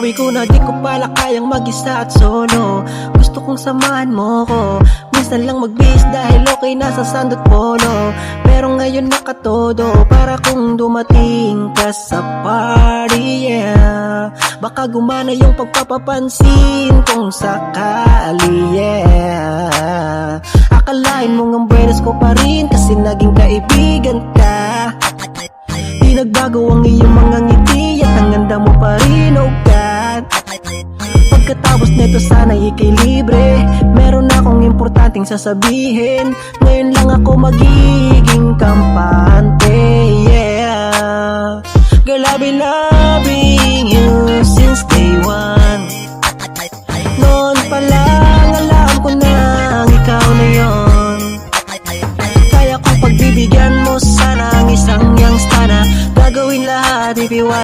Sabi ko na di ko pala kayang mag-isa at solo. Gusto kong samahan mo ko, minsan lang magbihis dahil okay na sa sandot polo. Pero ngayon nakatodo para kung dumating ka sa party, yeah. Baka gumana yung pagpapapansin kung sakali, yeah. Akalain mo ngang buenas ko pa rin kasi naging kaibigan ka. Di nagbago ang iyong mga ngiti at ang ganda mo pa rin, oh God. Pagkatapos nito sana'y ika'y libre. Meron akong importanteng sasabihin. Ngayon lang ako magiging kampante, yeah. Girl, I've been loving you since day one. Noon pa lang alam ko na ikaw na yon. Kaya kung pagbibigyan mo sana ang isang youngster na gagawin lahat if you want.